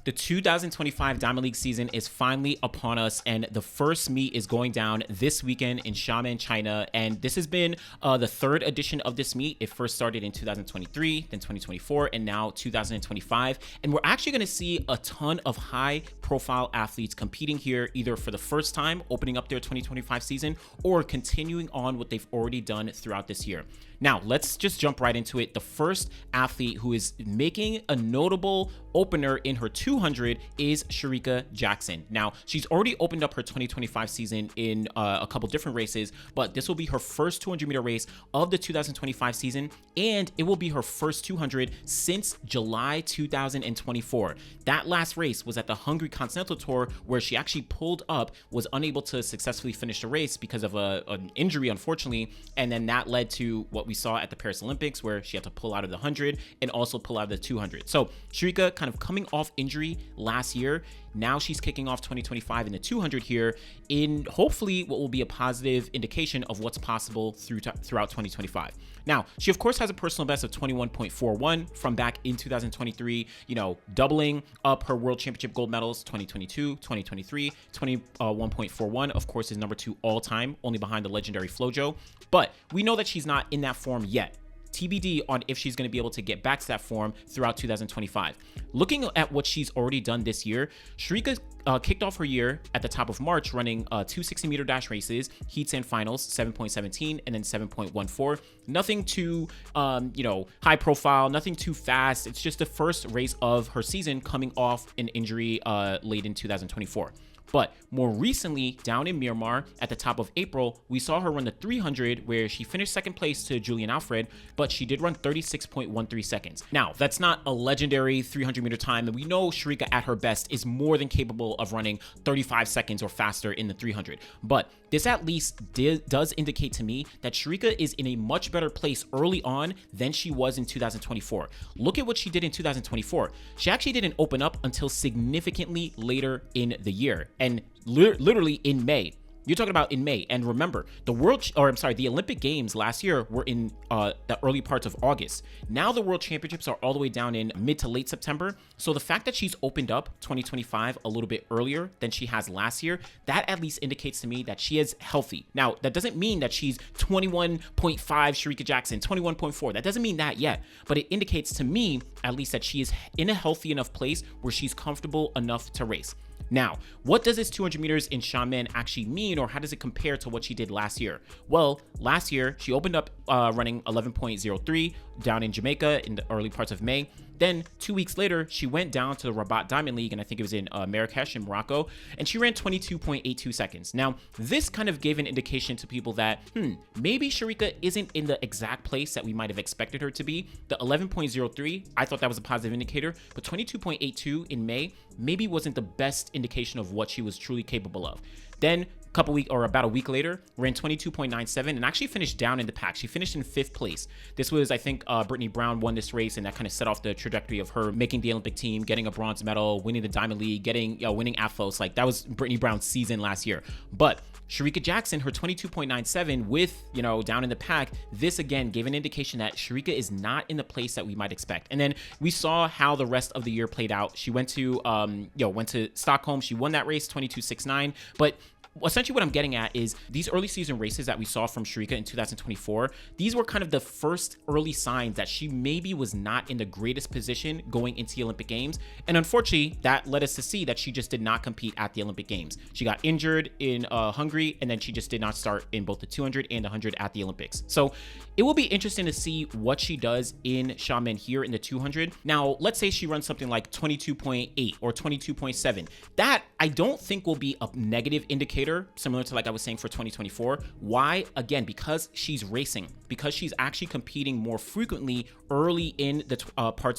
The 2025 Diamond League season is finally upon us, and the first meet is going down this weekend in Xiamen, China. And this has been the third edition of this meet. It first started in 2023, then 2024, and now 2025. And we're actually going to see a ton of high-profile athletes competing here, either for the first time, opening up their 2025 season, or continuing on what they've already done throughout this year. Now, let's just jump right into it. The first athlete who is making a notable opener in her 200 is Shericka Jackson. Now, she's already opened up her 2025 season in a couple different races, but this will be her first 200-meter race of the 2025 season, and it will be her first 200 since July 2024. That last race was at the Hungary Continental Tour, where she actually pulled up, was unable to successfully finish the race because of an injury, unfortunately, and then that led to what we saw at the Paris Olympics, where she had to pull out of the 100 and also pull out of the 200. So Shericka kind of coming off injury last year. Now she's kicking off 2025 in the 200 here in hopefully what will be a positive indication of what's possible throughout 2025. Now, she of course has a personal best of 21.41 from back in 2023, doubling up her World Championship gold medals 2022, 2023, 21.41 of course is number 2 all time, only behind the legendary Flojo. But we know that she's not in that form yet. TBD on if she's going to be able to get back to that form throughout 2025. Looking at what she's already done this year, Shericka kicked off her year at the top of March running 2 60-meter dash races, heats and finals, 7.17 and then 7.14. Nothing too, high profile, nothing too fast. It's just the first race of her season coming off an injury late in 2024. But more recently, down in Myanmar at the top of April, we saw her run the 300 where she finished second place to Julian Alfred, but she did run 36.13 seconds. Now, that's not a legendary 300-meter time, and we know Shericka at her best is more than capable of running 35 seconds or faster in the 300. But this at least does indicate to me that Shericka is in a much better place early on than she was in 2024. Look at what she did in 2024. She actually didn't open up until significantly later in the year. And literally in May. You're talking about in May. And remember, the Olympic Games last year were in the early parts of August. Now the World Championships are all the way down in mid to late September. So the fact that she's opened up 2025 a little bit earlier than she has last year, that at least indicates to me that she is healthy. Now, that doesn't mean that she's 21.5 Shericka Jackson, 21.4. That doesn't mean that yet. But it indicates to me, at least, that she is in a healthy enough place where she's comfortable enough to race. Now, what does this 200 meters in Xiamen actually mean, or how does it compare to what she did last year? Well, last year, she opened up running 11.03 down in Jamaica in the early parts of May. Then 2 weeks later, she went down to the Rabat Diamond League, and I think it was in Marrakesh in Morocco, and she ran 22.82 seconds. Now, this kind of gave an indication to people that, maybe Shericka isn't in the exact place that we might have expected her to be. The 11.03, I thought that was a positive indicator, but 22.82 in May maybe wasn't the best indication of what she was truly capable of. Then about a week later, ran 22.97 and actually finished down in the pack. She finished in 5th place. This was, I think, Brittany Brown won this race, and that kind of set off the trajectory of her making the Olympic team, getting a bronze medal, winning the Diamond League, winning AFOS. Like, that was Brittany Brown's season last year. But Shericka Jackson, her 22.97 with, down in the pack, this again gave an indication that Shericka is not in the place that we might expect. And then we saw how the rest of the year played out. She went to Stockholm. She won that race 22.69, but essentially what I'm getting at is these early season races that we saw from Shericka in 2024, these were kind of the first early signs that she maybe was not in the greatest position going into the Olympic Games. And unfortunately, that led us to see that she just did not compete at the Olympic Games. She got injured in Hungary, and then she just did not start in both the 200 and the 100 at the Olympics. So it will be interesting to see what she does in Xiamen here in the 200. Now, let's say she runs something like 22.8 or 22.7. That I don't think will be a negative indicator, similar to like I was saying for 2024. Why? Again, because she's racing, because she's actually competing more frequently early in the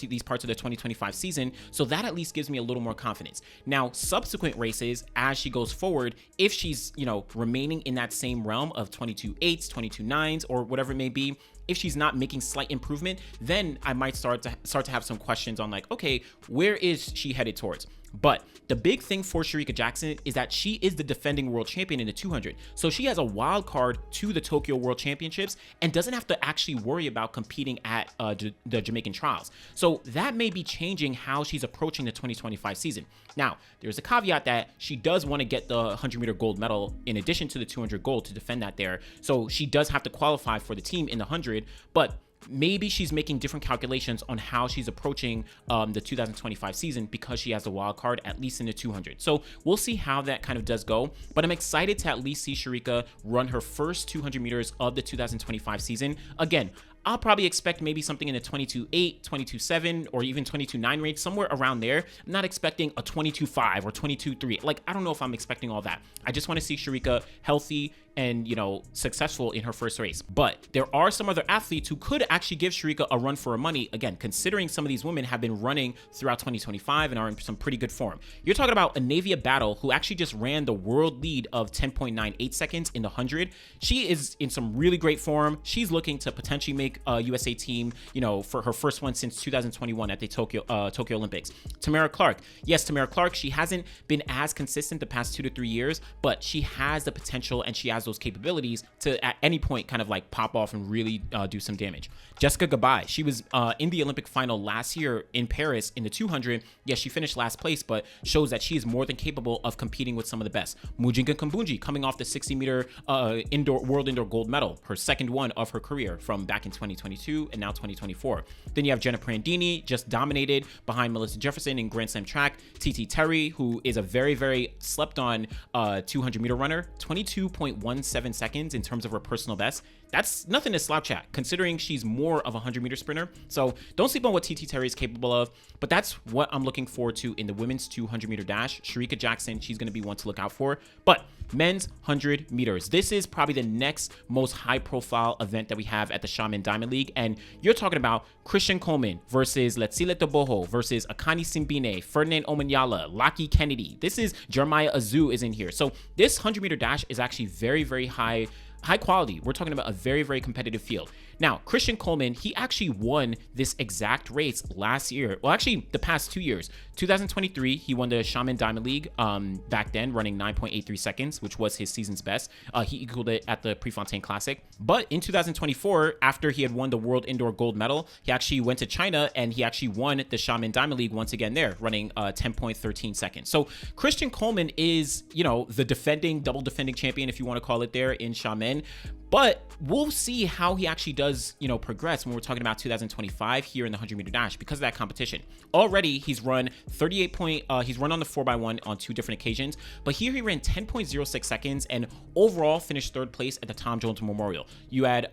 these parts of the 2025 season. So that at least gives me a little more confidence. Now, subsequent races, as she goes forward, if she's, remaining in that same realm of 22.8s, 22.9s, or whatever it may be, If she's not making slight improvement, then I might start to have some questions on like, okay, where is she headed towards? But the big thing for Shericka Jackson is that she is the defending world champion in the 200. So she has a wild card to the Tokyo World Championships and doesn't have to actually worry about competing at the Jamaican trials. So that may be changing how she's approaching the 2025 season. Now, there's a caveat that she does want to get the 100-meter gold medal in addition to the 200 gold to defend that there. So she does have to qualify for the team in the 100, but maybe she's making different calculations on how she's approaching the 2025 season because she has a wild card, at least in the 200. So we'll see how that kind of does go. But I'm excited to at least see Shericka run her first 200 meters of the 2025 season. Again, I'll probably expect maybe something in the 22.8, 22.7, or even 22.9 range, somewhere around there. I'm not expecting a 22.5 or 22.3. Like, I don't know if I'm expecting all that. I just want to see Shericka healthy and, you know, successful in her first race. But there are some other athletes who could actually give Shericka a run for her money. Again, considering some of these women have been running throughout 2025 and are in some pretty good form. You're talking about Anavia Battle, who actually just ran the world lead of 10.98 seconds in the 100. She is in some really great form. She's looking to potentially make a USA team, you know, for her first one since 2021 at the Tokyo Olympics. Tamara Clark. Yes, Tamara Clark, she hasn't been as consistent the past 2 to 3 years, but she has the potential and she has those capabilities to at any point kind of like pop off and really do some damage. Jessica Gabai, she was in the Olympic final last year in Paris in the 200. Yes, she finished last place, but shows that she is more than capable of competing with some of the best. Mujinga Kambunji coming off the 60-meter world indoor gold medal, her second one of her career from back in 2022 and now 2024. Then you have Jenna Prandini, just dominated behind Melissa Jefferson in Grand Slam track. TT Terry, who is a very, very slept on 200-meter runner, 22.17 seconds in terms of her personal best. That's nothing to slouch at, considering she's more of a 100-meter sprinter. So don't sleep on what TT Terry is capable of, but that's what I'm looking forward to in the women's 200-meter dash. Shericka Jackson, she's going to be one to look out for. But men's 100 meters. This is probably the next most high-profile event that we have at the Xiamen Diamond League, and you're talking about Christian Coleman versus Letsile Tebogo versus Akani Simbine, Ferdinand Omanyala, Laki Kennedy. This is Jeremiah Azu is in here. So this 100-meter dash is actually very, very high quality. We're talking about a very, very competitive field. Now, Christian Coleman, he actually won this exact race last year. Well, actually, the past 2 years. 2023, he won the Xiamen Diamond League back then, running 9.83 seconds, which was his season's best. He equaled it at the Prefontaine Classic. But in 2024, after he had won the World Indoor Gold Medal, he actually went to China and he actually won the Xiamen Diamond League once again there, running 10.13 seconds. So Christian Coleman is, you know, the double defending champion, if you want to call it there, in Xiamen. But we'll see how he actually does, you know, progress when we're talking about 2025 here in the 100-meter dash because of that competition. Already, he's run he's run on the 4x1 on 2 different occasions, but here he ran 10.06 seconds and overall finished 3rd place at the Tom Jones Memorial. You had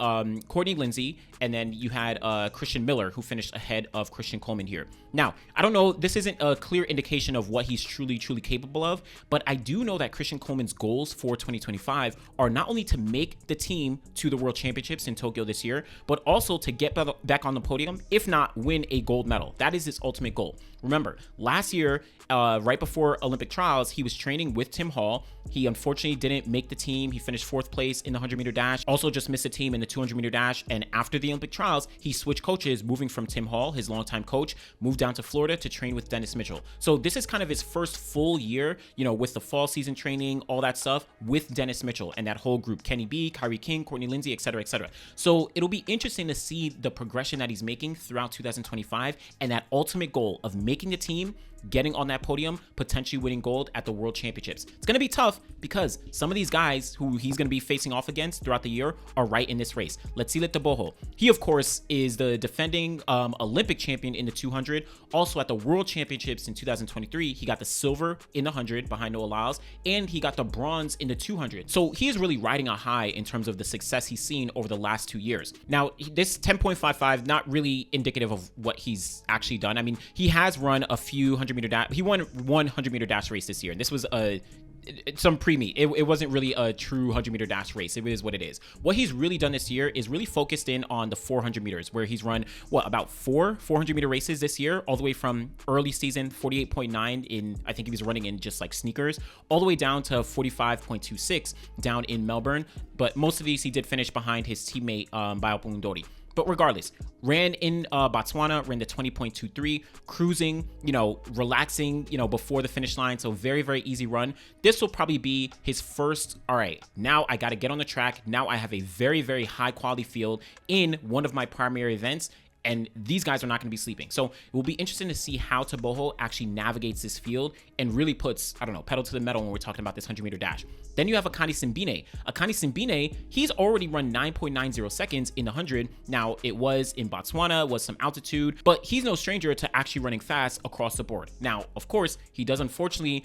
Courtney Lindsay, and then you had Christian Miller, who finished ahead of Christian Coleman here. Now, I don't know, this isn't a clear indication of what he's truly capable of, but I do know that Christian Coleman's goals for 2025 are not only to make the team to the World Championships in Tokyo this year, but also to get back on the podium, if not win a gold medal. That is his ultimate goal. Remember, last year, right before Olympic trials, he was training with Tim Hall. He unfortunately didn't make the team. He finished 4th place in the 100-meter dash, also just missed the team in the 200-meter dash. And after the Olympic trials, he switched coaches, moving from Tim Hall, his longtime coach, moved down to Florida to train with Dennis Mitchell. So this is kind of his first full year, you know, with the fall season training, all that stuff with Dennis Mitchell and that whole group, Kenny B, Kyrie King, Courtney Lindsay, etc., etc. So it'll be interesting to see the progression that he's making throughout 2025 and that ultimate goal of making the team, getting on that podium, potentially winning gold at the World Championships. It's going to be tough because some of these guys who he's going to be facing off against throughout the year are right in this race. Letsile Tebogo. He, of course, is the defending Olympic champion in the 200. Also at the World Championships in 2023, he got the silver in the 100 behind Noah Lyles, and he got the bronze in the 200. So he is really riding a high in terms of the success he's seen over the last 2 years. Now, this 10.55, not really indicative of what he's actually done. I mean, he has run a few 100-meter dash. He won one 100-meter dash race this year, and this was some pre-meet. It wasn't really a true 100-meter dash race. It is what it is. What he's really done this year is really focused in on the 400 meters, where he's run, about 400-meter races this year, all the way from early season 48.9 in, I think he was running in just like sneakers, all the way down to 45.26 down in Melbourne. But most of these he did finish behind his teammate, Bayo Pundori. But regardless, ran in Botswana, ran the 20.23, cruising, relaxing, before the finish line. So very, very easy run. This will probably be his first, all right, now I got to get on the track. Now I have a very, very high quality field in one of my primary events. And these guys are not going to be sleeping. So it will be interesting to see how Tebogo actually navigates this field and really puts, pedal to the metal when we're talking about this 100-meter dash. Then you have Akani Simbine. Akani Simbine, he's already run 9.90 seconds in the 100. Now, it was in Botswana, was some altitude, but he's no stranger to actually running fast across the board. Now, of course, he does unfortunately,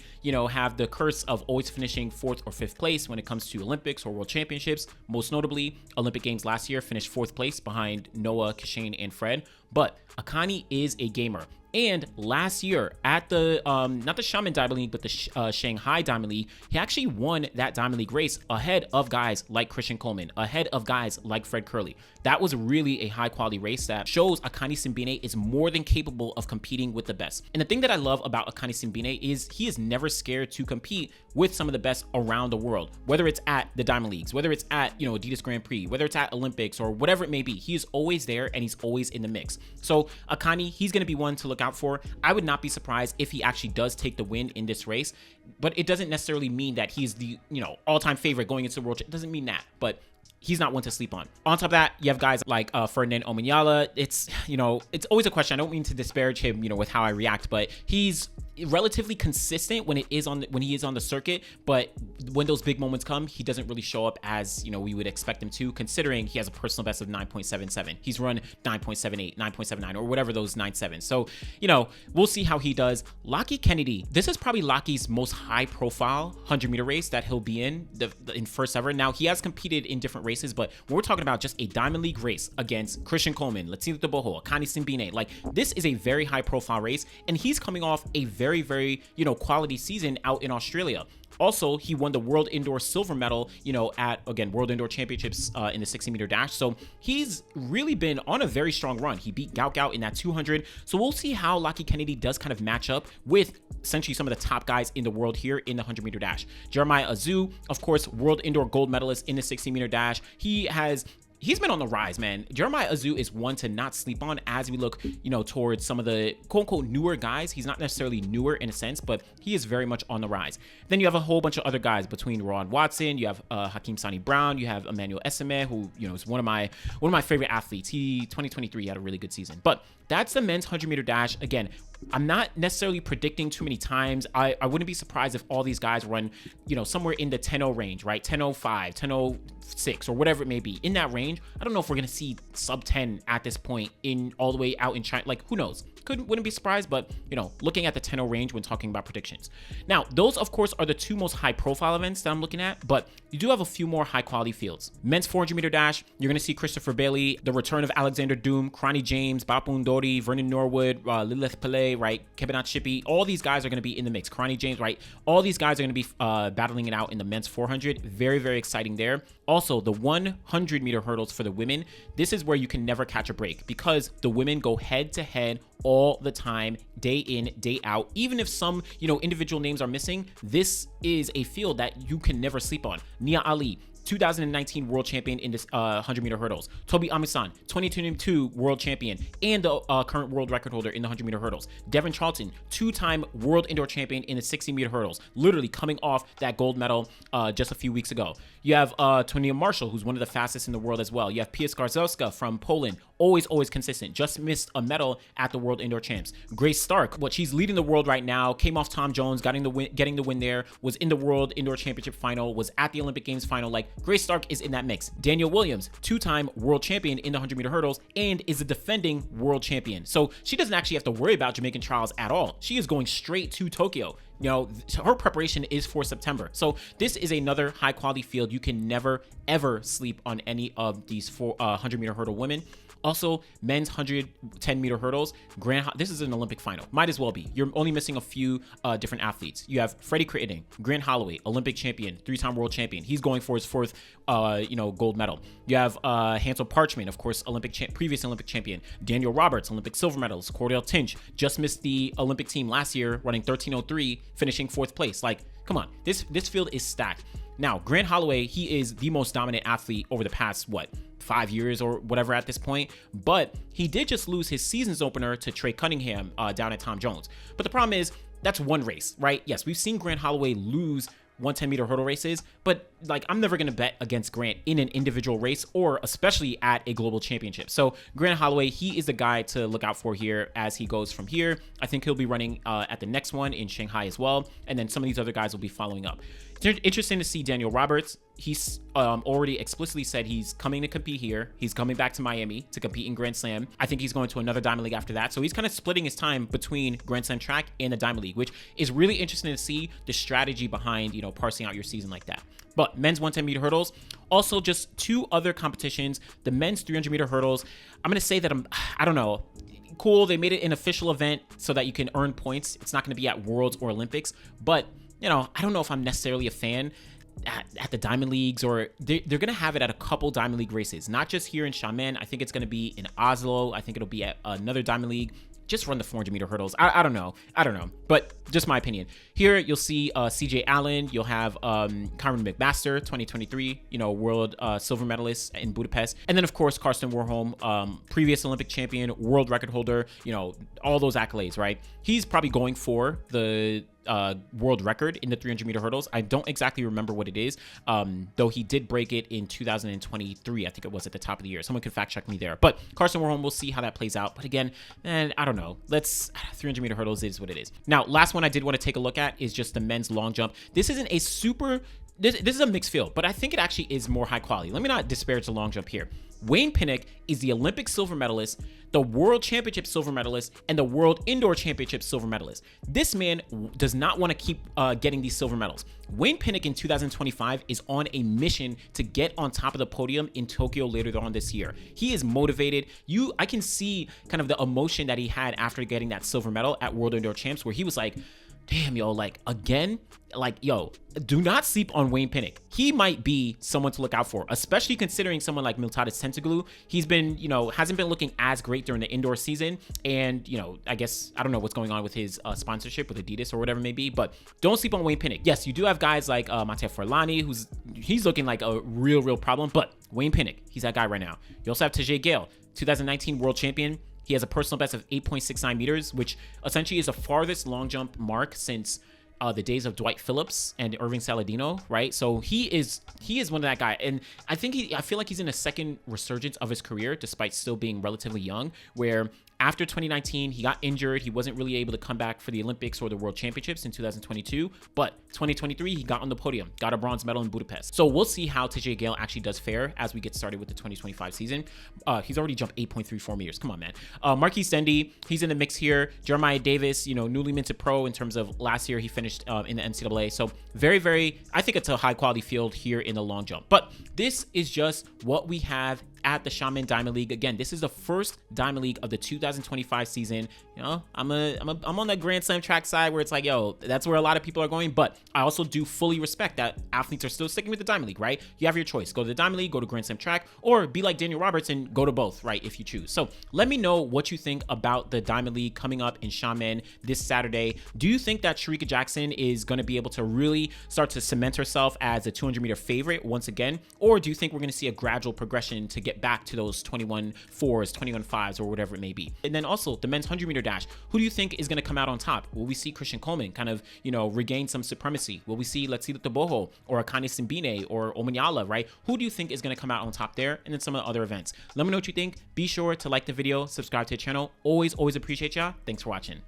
have the curse of always finishing 4th or 5th place when it comes to Olympics or World Championships. Most notably, Olympic Games last year finished 4th place behind Noah, Xiamen, and Fred. But Akani is a gamer. And last year at the, not the Xiamen Diamond League, but the Shanghai Diamond League, he actually won that Diamond League race ahead of guys like Christian Coleman, ahead of guys like Fred Curley. That was really a high quality race that shows Akani Simbine is more than capable of competing with the best. And the thing that I love about Akani Simbine is he is never scared to compete with some of the best around the world, whether it's at the Diamond Leagues, whether it's at, Adidas Grand Prix, whether it's at Olympics or whatever it may be. He is always there and he's always in the mix. So Akani, he's going to be one to look out for. I would not be surprised if he actually does take the win in this race, but it doesn't necessarily mean that he's the, all-time favorite going into the world. It doesn't mean that, but he's not one to sleep on. On top of that, you have guys like Ferdinand Omanyala. It's, it's always a question. I don't mean to disparage him, with how I react, but he's relatively consistent when he is on the circuit, but when those big moments come, he doesn't really show up as we would expect him to, considering he has a personal best of 9.77. He's run 9.78, 9.79, or whatever those 9.7. So we'll see how he does. Lockie Kennedy, this is probably Lockie's most high profile 100-meter race that he'll be in first ever. Now, he has competed in different races, but when we're talking about just a Diamond League race against Christian Coleman, Latino Tebogo, Akani Simbine, like this is a very high profile race, and he's coming off a very, very, quality season out in Australia. Also, he won the World Indoor Silver Medal, at, again, World Indoor Championships in the 60-meter dash. So he's really been on a very strong run. He beat Gaukau in that 200. So we'll see how Lockie Kennedy does kind of match up with essentially some of the top guys in the world here in the 100-meter dash. Jeremiah Azu, of course, World Indoor Gold Medalist in the 60-meter dash. He's been on the rise, man. Jeremiah Azu is one to not sleep on as we look, towards some of the quote-unquote newer guys. He's not necessarily newer in a sense, but he is very much on the rise. Then you have a whole bunch of other guys between Ron Watson, you have Hakeem Sani Brown, you have Emmanuel Esime, who, is one of my favorite athletes. 2023 had a really good season. But that's the men's 100-meter dash. Again, I'm not necessarily predicting too many times. I wouldn't be surprised if all these guys run, somewhere in the 10:0 range, right? 10:05, 10:06, or whatever it may be. In that range, I don't know if we're going to see sub 10 at this point in all the way out in China. Like, who knows? Wouldn't be surprised, but, looking at the 10:0 range when talking about predictions. Now, those, of course, are the two most high-profile events that I'm looking at, but you do have a few more high-quality fields. Men's 400-meter dash, you're going to see Christopher Bailey, the return of Alexander Doom, Kronnie James, Bapu Ndori, Vernon Norwood, Lilith Pillay, right? Kebanat Shippey. All these guys are going to be in the mix. Kronnie James, right? All these guys are going to be battling it out in the men's 400. Very, very exciting there. Also, the 100-meter hurdles for the women, this is where you can never catch a break because the women go head-to-head all the time, day in, day out. Even if some, individual names are missing, this is a field that you can never sleep on. Nia Ali, 2019 world champion in this 100-meter hurdles. Toby Amisan, 2022 world champion and the current world record holder in the 100-meter hurdles. Devin Charlton, 2-time world indoor champion in the 60-meter hurdles, literally coming off that gold medal just a few weeks ago. You have Tonia Marshall, who's one of the fastest in the world as well. You have Pia Skarzelska from Poland, always consistent. Just missed a medal at the World Indoor Champs. Grace Stark, she's leading the world right now, came off Tom Jones, getting the win there, was in the World Indoor Championship final, was at the Olympic Games final. Like, Grace Stark is in that mix. Danielle Williams, 2-time world champion in the 100-meter hurdles and is a defending world champion. So she doesn't actually have to worry about Jamaican trials at all. She is going straight to Tokyo. Her preparation is for September. So this is another high quality field. You can never, ever sleep on any of these 100-meter hurdle women. Also, men's 110-meter hurdles. This is an Olympic final. Might as well be. You're only missing a few different athletes. You have Freddie Crittenden, Grant Holloway, Olympic champion, 3-time world champion. He's going for his 4th, gold medal. You have Hansel Parchman, of course, previous Olympic champion. Daniel Roberts, Olympic silver medalist. Cordell Tinch just missed the Olympic team last year, running 13:03, finishing 4th place. Like, come on, this field is stacked. Now, Grant Holloway, he is the most dominant athlete over the past, 5 years or whatever at this point. But he did just lose his season's opener to Trey Cunningham down at Tom Jones. But the problem is, that's one race, right? Yes, we've seen Grant Holloway lose 110-meter hurdle races, but like, I'm never going to bet against Grant in an individual race, or especially at a global championship. So Grant Holloway, he is the guy to look out for here as he goes from here. I think he'll be running at the next one in Shanghai as well, and then some of these other guys will be following up. It's interesting to see Daniel Roberts. He's already explicitly said he's coming to compete here. He's coming back to Miami to compete in Grand Slam. I think he's going to another Diamond League after that. So he's kind of splitting his time between Grand Slam track and the Diamond League, which is really interesting to see the strategy behind, you know, parsing out your season like that. But men's 110-meter hurdles, also just 2 other competitions. The men's 300-meter hurdles, I'm going to say that I don't know. Cool, they made it an official event so that you can earn points. It's not going to be at Worlds or Olympics, but you know, I don't know if I'm necessarily a fan at the Diamond Leagues, or they're going to have it at a couple Diamond League races, not just here in Xiamen. I think it's going to be in Oslo. I think it'll be at another Diamond League. Just run the 400-meter hurdles. I don't know. But just my opinion. Here, you'll see CJ Allen. You'll have Kyron McMaster, 2023, you know, world silver medalist in Budapest. And then, of course, Karsten Warholm, previous Olympic champion, world record holder, you know, all those accolades, right? He's probably going for the world record in the 300-meter hurdles. I don't exactly remember what it is, though he did break it in 2023. I think it was at the top of the year. Someone could fact check me there. But Karsten Warholm, we'll see how that plays out. But again, I don't know. 300-meter hurdles is what it is. Now, last one I did want to take a look at is just the men's long jump. This isn't a super... This is a mixed field, but I think it actually is more high quality. Let me not disparage the long jump here. Wayne Pinnock is the Olympic silver medalist, the World Championship silver medalist, and the World Indoor Championship silver medalist. This man does not want to keep getting these silver medals. Wayne Pinnock in 2025 is on a mission to get on top of the podium in Tokyo later on this year. He is motivated. I can see kind of the emotion that he had after getting that silver medal at World Indoor Champs, where he was like, damn, yo, like, again? Like, yo, do not sleep on Wayne Pinnock. He might be someone to look out for, especially considering someone like Miltiades Tentoglou. He's been, you know, hasn't been looking as great during the indoor season. And, you know, I guess, I don't know what's going on with his sponsorship with Adidas or whatever it may be, but don't sleep on Wayne Pinnock. Yes, you do have guys like Matej Forlani, he's looking like a real problem, but Wayne Pinnock, he's that guy right now. You also have Tajay Gale, 2019 world champion. He has a personal best of 8.69 meters, which essentially is the farthest long jump mark since the days of Dwight Phillips and Irving Saladino, right? So he is one of that guy, and I feel like he's in a second resurgence of his career, despite still being relatively young, where after 2019, he got injured. He wasn't really able to come back for the Olympics or the World Championships in 2022. But 2023, he got on the podium, got a bronze medal in Budapest. So we'll see how Tajay Gale actually does fare as we get started with the 2025 season. He's already jumped 8.34 meters. Come on, man. Marquis Dendy, he's in the mix here. Jeremiah Davis, you know, newly minted pro in terms of last year. He finished in the NCAA. So very, I think it's a high quality field here in the long jump. But this is just what we have at the Xiamen Diamond League. Again, this is the first Diamond League of the 2025 season. You know, I'm on the Grand Slam track side where it's like, yo, that's where a lot of people are going. But I also do fully respect that athletes are still sticking with the Diamond League, right? You have your choice. Go to the Diamond League, go to Grand Slam track, or be like Daniel Roberts and go to both, right, if you choose. So let me know what you think about the Diamond League coming up in Xiamen this Saturday. Do you think that Shericka Jackson is going to be able to really start to cement herself as a 200-meter favorite once again? Or do you think we're going to see a gradual progression to get back to those 21.4s, 21.5s, or whatever it may be? And then also the men's 100-meter dash. Who do you think is going to come out on top? Will we see Christian Coleman kind of, you know, regain some supremacy? Will we see, let's see, Tebogo or Akane Simbine or Omanyala, right? Who do you think is going to come out on top there? And then some of the other events. Let me know what you think. Be sure to like the video, subscribe to the channel. Always appreciate y'all. Thanks for watching.